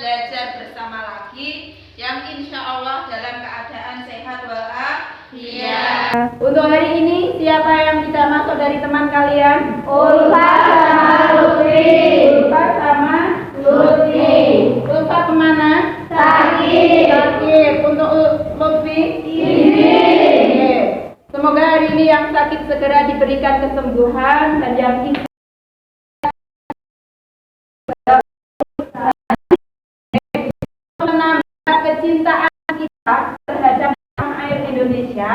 belajar bersama lagi yang insya Allah dalam keadaan sehat walafiat. Untuk hari ini siapa yang tidak masuk dari teman kalian? Ulfa sama Lutfi. Ulfa sama Lutfi. Ulfa kemana? Sakit. Untuk Lutfi? Ini. Semoga hari ini yang sakit segera diberikan kesembuhan dan yang menambah kecintaan kita terhadap tanah air Indonesia.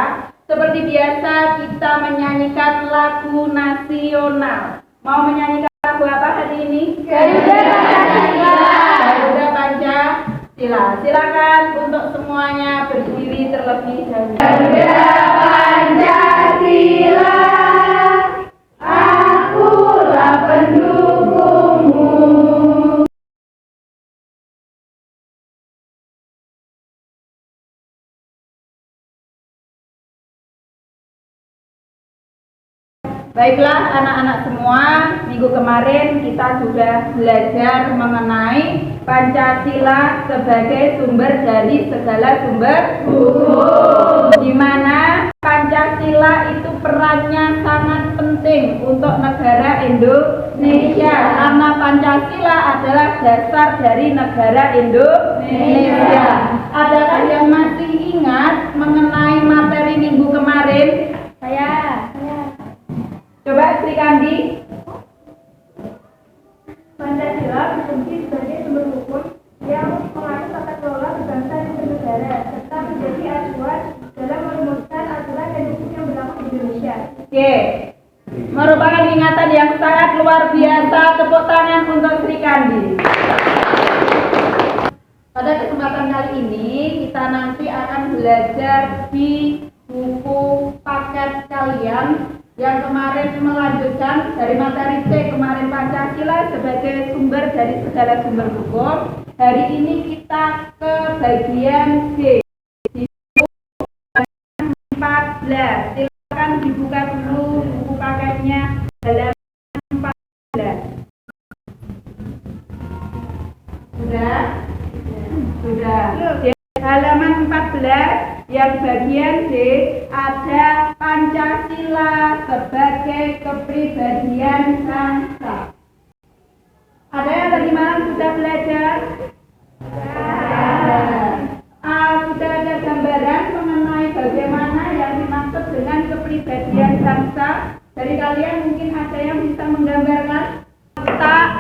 Seperti biasa kita menyanyikan lagu nasional. Mau menyanyikan lagu apa hari ini? Garuda Pancasila. Garuda Pancasila. Silakan untuk semuanya berdiri terlebih dahulu. Garuda Pancasila, akulah pendukungmu. Baiklah anak-anak semua, minggu kemarin kita sudah belajar mengenai Pancasila sebagai sumber dari segala sumber hukum, di mana Pancasila itu perannya sangat penting untuk negara Indonesia, karena Pancasila adalah dasar dari negara Indonesia. Adakah yang masih ingat mengenai materi minggu kemarin? Saya. Coba Sri Kandi. Pancasila berfungsi sebagai sumber hukum yang mengatur tata kelola berbangsa dan bernegara serta menjadi acuan dalam merumuskan aturan dan hukum yang berlaku di Indonesia. Oke, merupakan ingatan yang sangat luar biasa. Tepuk tangan untuk Sri Kandi. Pada kesempatan kali ini kita nanti akan belajar di buku paket kalian yang kemarin melanjutkan dari materi C kemarin, Pancasila sebagai sumber dari segala sumber hukum. Hari ini kita ke bagian D di buku 14. Silakan dibuka dulu buku paketnya halaman 14. Sudah. Di halaman 14 yang bagian D ada Pancasila sebagai kepribadian bangsa. Ada yang tadi malam sudah belajar? Sudah ada gambaran mengenai bagaimana yang dimaksud dengan kepribadian bangsa? Dari kalian mungkin ada yang bisa menggambarkan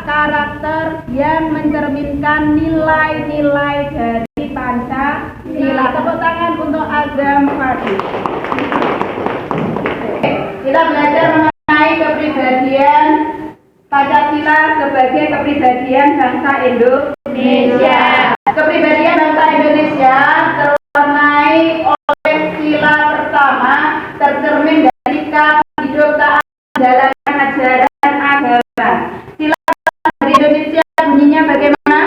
karakter yang mencerminkan nilai-nilai dari Pancasila. Tepuk tangan untuk Azam Fadi. Kita belajar mengenai kepribadian Pancasila sebagai kepribadian bangsa Indonesia. Kepribadian bangsa Indonesia terwarnai oleh sila pertama tercermin dari sikap hidup taat menjalankan ajaran agama. Sila dari Indonesia bunyinya bagaimana?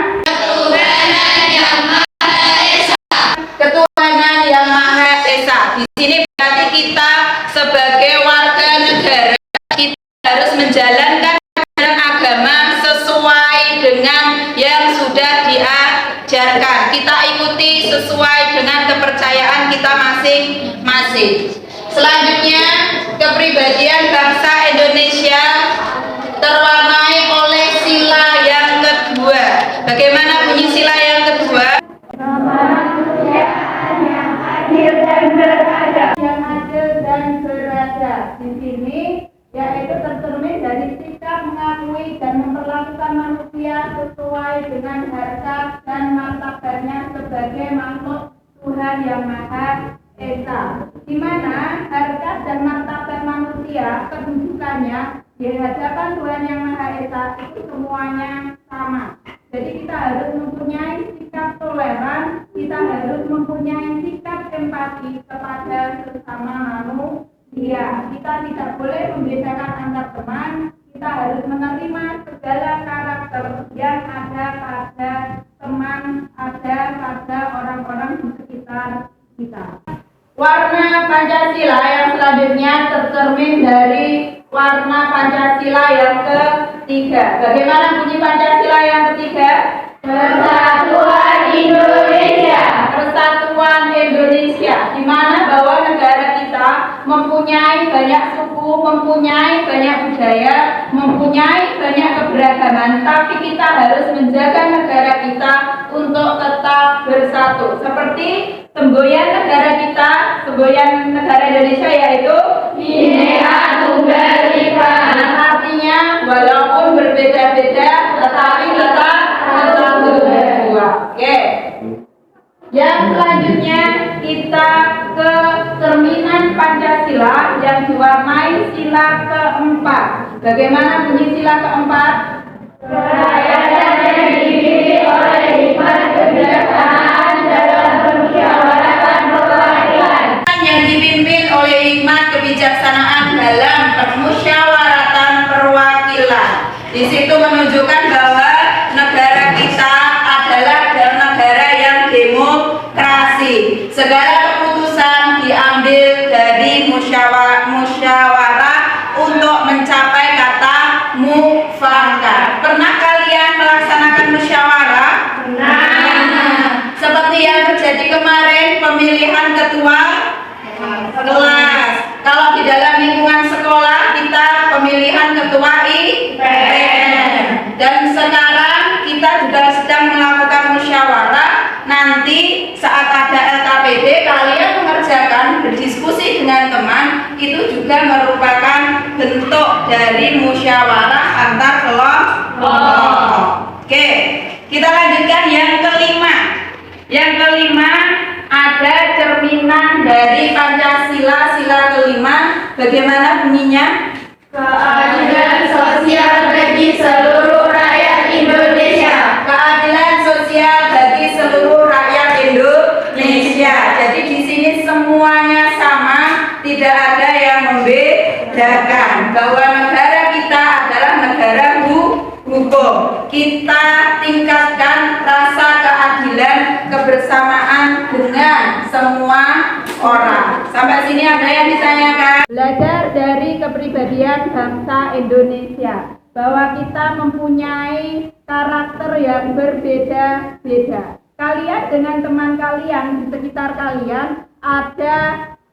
Ketuhanan yang Maha Esa. Di sini berarti kita sebagai warga negara kita harus menjalankan ajaran agama sesuai dengan yang sudah diajarkan. Kita ikuti sesuai dengan kepercayaan kita masing-masing. Selanjutnya, kepribadian bangsa Indonesia terwarnai oleh sila yang kedua. Bagaimana bunyi sila yang kedua? Yang adil dan beradab. Di sini yaitu tercermin dari sikap mengakui dan memperlakukan manusia sesuai dengan harkat dan martabatnya sebagai makhluk Tuhan yang Maha Esa. Di mana harkat dan martabat manusia kedudukannya di hadapan Tuhan yang Maha Esa itu semuanya sama. Jadi kita harus mempunyai sikap toleran, kita harus mempunyai sikap empati kepada sesama manusia. Kita tidak boleh membedakan antar teman, kita harus menerima segala karakter yang ada pada teman, ada pada orang-orang di sekitar kita. Warna Pancasila yang selanjutnya tercermin dari warna Pancasila yang ketiga. Bagaimana bunyi Pancasila yang ketiga? Bersatu mempunyai banyak suku, mempunyai banyak budaya, mempunyai banyak keberagaman, tapi kita harus menjaga negara kita untuk tetap bersatu. Seperti semboyan negara kita, semboyan negara Indonesia yaitu Bhinneka Tunggal Ika. artinya walaupun berbeda-beda tetapi tetap bersatu berdua. Oke. Yang selanjutnya kita ke cerminan Pancasila yang diwarnai sila keempat. Bagaimana bunyi sila keempat? Kerakyatan yang dipimpin oleh hikmat kebijaksanaan dalam permusyawaratan perwakilan. Yang dipimpin oleh hikmat kebijaksanaan dalam permusyawaratan perwakilan. Di situ menunjukkan bahwa negara kita adalah negara yang demokrasi. Segala keputusan diambil dari musyawarah untuk mencapai kata mufakat. Pernah kalian melaksanakan musyawarah? Nah, Seperti yang terjadi kemarin pemilihan ketua kelas. Kalau di dalam lingkungan sekolah kita pemilihan ketua IPM. Dan sekarang kita juga sedang melakukan musyawarah. Nanti saat ada LKPD kalian mengerjakan berdiskusi dengan teman itu juga merupakan bentuk dari musyawarah antar kelompok. Oke, kita lanjutkan yang kelima. Yang kelima ada cerminan dari Pancasila sila kelima. Bagaimana bunyinya? keadilan sosial bagi seluruh rakyat Indonesia. Keadilan sosial bagi seluruh rakyat Indonesia. Jadi di sini semuanya sama, tidak ada yang membedakan. Bahwa negara kita adalah negara hukum. Kita tingkatkan rasa keadilan, kebersamaan dengan semua orang. Sampai sini ada yang ditanyakan? Belajar dari kepribadian bangsa Indonesia bahwa kita mempunyai karakter yang berbeda-beda. Kalian dengan teman kalian di sekitar kalian ada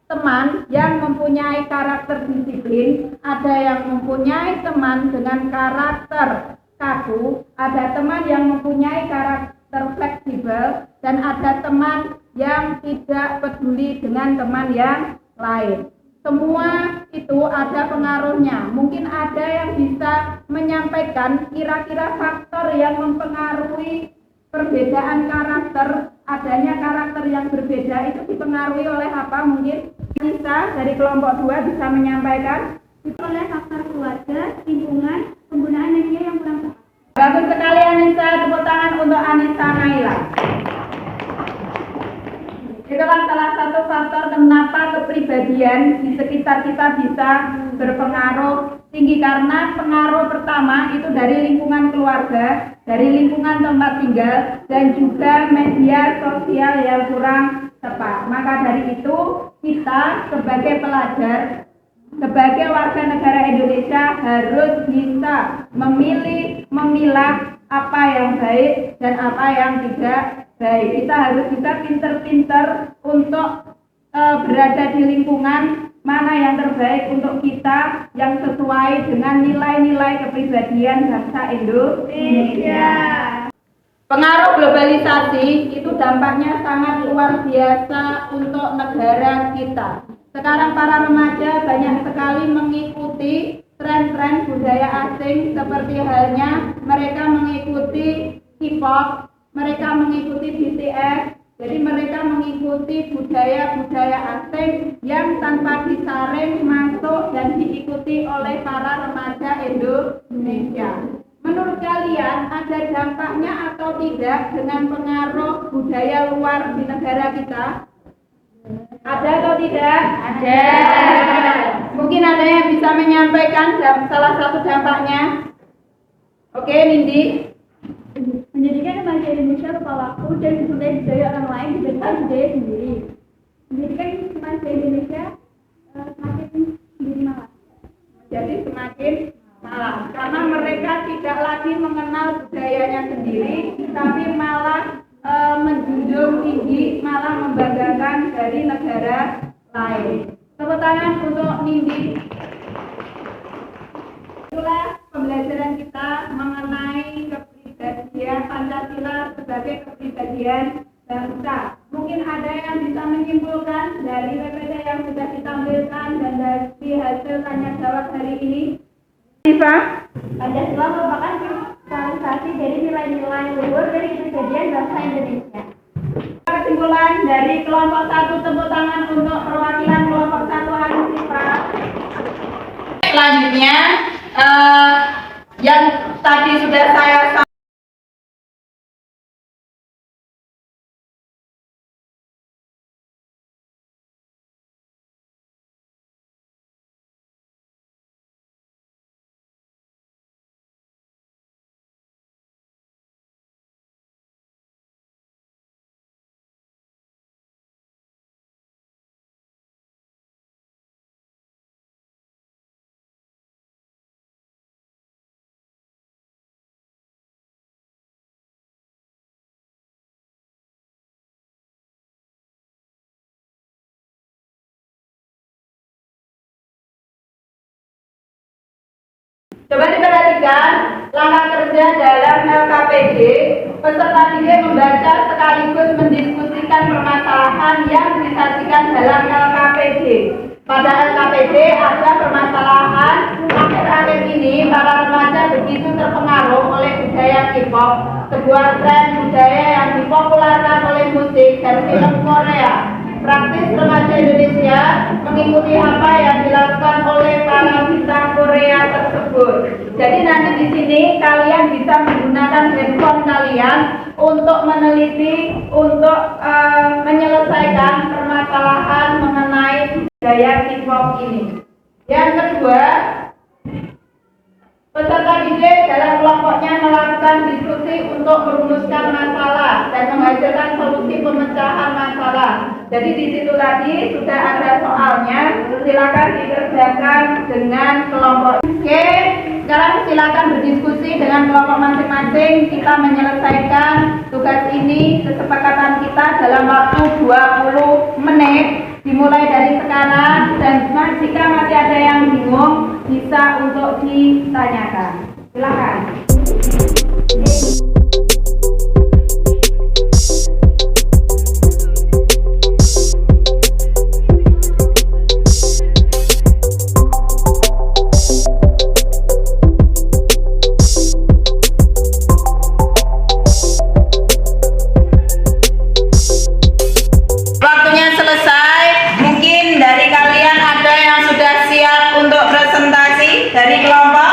teman yang mempunyai karakter disiplin, ada yang mempunyai teman dengan karakter kaku, ada teman yang mempunyai karakter fleksibel, dan ada teman yang tidak peduli dengan teman yang lain. Semua itu ada pengaruhnya. Mungkin ada yang bisa menyampaikan kira-kira faktor yang mempengaruhi perbedaan karakter, adanya karakter yang berbeda itu dipengaruhi oleh apa? Mungkin Anissa dari kelompok 2 bisa menyampaikan. Itu oleh faktor keluarga, lingkungan, penggunaan media yang kurang tepat. Bagus sekali Anissa, tepuk tangan untuk Anissa Naila. Itu kan salah satu faktor kenapa kepribadian di sekitar kita bisa berpengaruh tinggi, karena pengaruh pertama itu dari lingkungan keluarga, dari lingkungan tempat tinggal, dan juga media sosial yang kurang tepat. Maka dari itu kita sebagai pelajar, sebagai warga negara Indonesia harus bisa memilah apa yang baik dan apa yang tidak baik. Kita harus bisa pinter-pinter untuk berada di lingkungan mana yang terbaik untuk kita, yang sesuai dengan nilai-nilai kepribadian bangsa Indonesia. Pengaruh globalisasi itu dampaknya sangat luar biasa untuk negara kita. Sekarang para remaja banyak sekali mengikuti tren-tren budaya asing, seperti halnya mereka mengikuti K-pop, mereka mengikuti BTS. Jadi mereka mengikuti budaya-budaya asing yang tanpa disaring masuk dan diikuti oleh para remaja Indonesia. Menurut kalian ada dampaknya atau tidak dengan pengaruh budaya luar di negara kita? Ada atau tidak? Ada. Mungkin ada yang bisa menyampaikan salah satu dampaknya. Oke, Nindi. Menjadikan remaja Indonesia lupa waktu dan mencintai budaya orang lain dibandingkan budaya sendiri. Menjadikan remaja Indonesia semakin sendiri malas. Jadi semakin malas karena mereka tidak lagi mengenal budayanya sendiri, tapi malah menjunjung tinggi, malah membanggakan dari negara lain. Seperti tepuk tangan untuk Nindi. Itulah pembelajaran kita mengenai kepribadian Pancasila sebagai kepribadian bangsa. Mungkin ada yang bisa menyimpulkan dari PPT yang sudah ditampilkan dan dari hasil tanya jawab hari ini. Pancasila merupakan kristalisasi dari nilai-nilai luhur dari kepribadian bangsa Indonesia. Kesimpulan dari kelompok 1, tepuk tangan untuk perwakilan kelompok 1 Hanifah. Selanjutnya yang tadi sudah saya coba diperhatikan langkah kerja dalam LKPD. Peserta didik membaca sekaligus mendiskusikan permasalahan yang disajikan dalam LKPD. Pada LKPD ada permasalahan akhir-akhir ini para remaja begitu terpengaruh oleh budaya K-pop, sebuah tren budaya yang dipopulerkan oleh musik dan film Korea. Praktis remaja Indonesia mengikuti apa yang dilakukan oleh para bintang Korea tersebut. Jadi nanti di sini kalian bisa menggunakan handphone kalian untuk meneliti, untuk menyelesaikan permasalahan mengenai budaya K-pop ini. Yang kedua, peserta didik dalam kelompoknya melakukan diskusi untuk merumuskan masalah dan menghasilkan solusi pemecahan masalah. Jadi di situ tadi sudah ada soalnya, silakan dikerjakan dengan kelompok. Oke, sekarang silakan berdiskusi dengan kelompok masing-masing. Kita menyelesaikan tugas ini, kesepakatan kita dalam waktu 20 menit. Dimulai dari sekarang, dan jika masih ada yang bingung bisa untuk ditanyakan. Silakan. Waktunya selesai. Mungkin dari kalian ada yang sudah siap untuk presentasi dari kelompok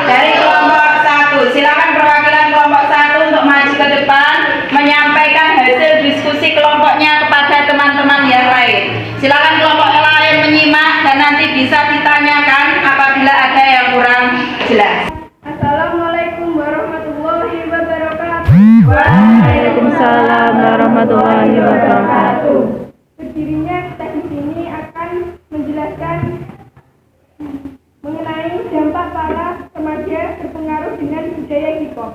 1. Silakan perwakilan kelompok 1 untuk maju ke depan menyampaikan hasil diskusi kelompoknya kepada teman-teman yang lain. Silakan kelompok yang lain menyimak dan nanti bisa ditanyakan apabila ada yang kurang jelas. Assalamualaikum warahmatullahi wabarakatuh. Waalaikumsalam warahmatullahi wabarakatuh. Berdirinya kita di sini akan menjelaskan mengenai dampak para remaja terpengaruh dengan budaya K-pop.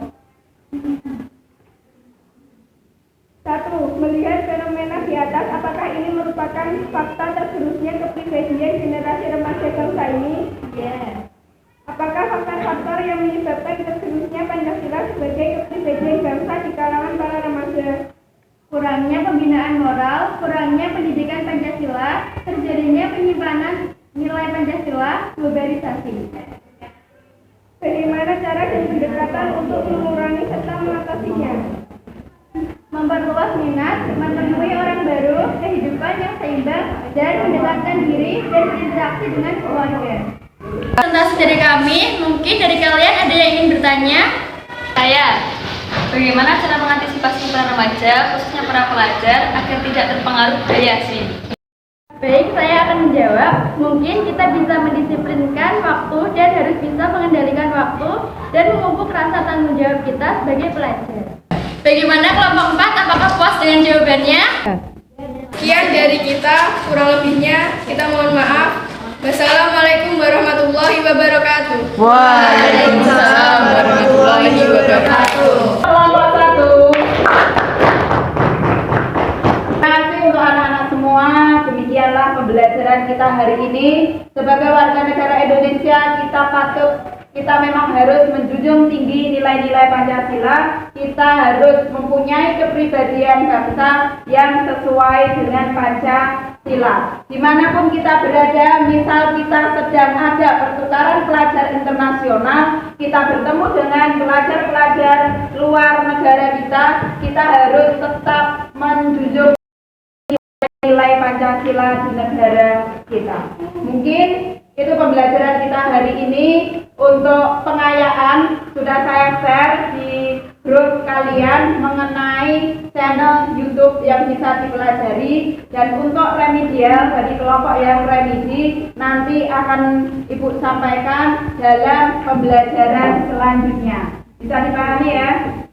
1. Melihat fenomena di atas, apakah ini merupakan fakta tergerusnya kepribadian generasi remaja bangsa ini? Yes. Apakah faktor-faktor yang menyebabkan tergerusnya Pancasila sebagai kepribadian bangsa di kalangan para remaja? Kurangnya pembinaan moral, kurangnya pendidikan Pancasila, terjadinya penyimpanan nilai Pancasila, globalisasi. Bagaimana cara dan pendekatan untuk mengurangi serta mengatasinya? Memperluas minat, menemui orang baru, kehidupan yang seimbang, dan mendekatkan diri dan berinteraksi dengan keluarga. Presentasi dari kami, mungkin dari kalian ada yang ingin bertanya? Saya, bagaimana cara mengantisipasi para remaja, khususnya para pelajar, agar tidak terpengaruh budaya asing? Baik, saya akan menjawab. Mungkin kita bisa mendisiplinkan waktu dan harus bisa mengendalikan waktu dan memupuk rasa tanggung jawab kita sebagai pelajar. Bagaimana kelompok 4? Apakah puas dengan jawabannya? Sekian dari kita, kurang lebihnya kita mohon maaf. Wassalamualaikum warahmatullahi wabarakatuh. Waalaikumsalam warahmatullahi wabarakatuh. Kelompok 1. Terima kasih untuk anak-anak semua. Demikianlah pembelajaran pembelajaran kita hari ini. Sebagai warga negara Indonesia, kita memang harus menjunjung tinggi nilai-nilai Pancasila. Kita harus mempunyai kepribadian bangsa yang sesuai dengan Pancasila. Dimanapun kita berada, misal kita sedang ada pertukaran pelajar internasional, kita bertemu dengan pelajar-pelajar luar negara kita harus tetap menjunjung nilai Pancasila di negara kita. Mungkin itu pembelajaran kita hari ini. Untuk pengayaan sudah saya share di grup kalian mengenai channel YouTube yang bisa dipelajari, dan untuk remedial bagi kelompok yang remedi nanti akan Ibu sampaikan dalam pembelajaran selanjutnya. Bisa dipahami ya?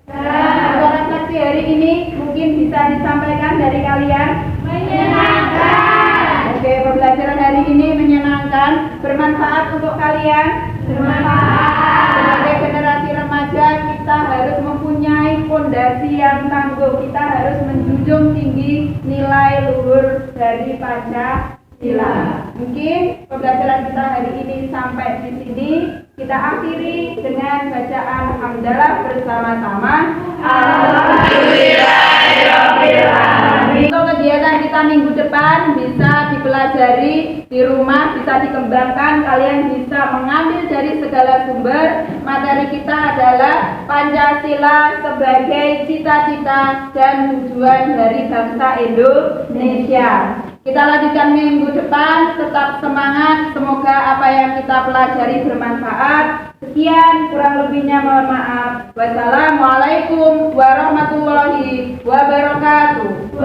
Nah, saksi hari ini mungkin bisa disampaikan dari kalian. Menyenangkan. Oke, pembelajaran hari ini menyenangkan, bermanfaat untuk kalian. Bermanfaat. Sebagai generasi remaja, kita harus mempunyai fondasi yang tangguh. Kita harus menjunjung tinggi nilai luhur dari Pancasila. Mungkin pembelajaran kita hari ini sampai di sini. Kita akhiri dengan bacaan hamdalah bersama-sama. Alhamdulillahirrahmanirrahim. Untuk kegiatan kita minggu depan bisa dipelajari di rumah, bisa dikembangkan. Kalian bisa mengambil dari segala sumber. Materi kita adalah Pancasila sebagai cita-cita dan tujuan dari bangsa Indonesia. Kita lanjutkan minggu depan, tetap semangat, semoga apa yang kita pelajari bermanfaat. Sekian, kurang lebihnya mohon maaf. Wassalamualaikum warahmatullahi wabarakatuh.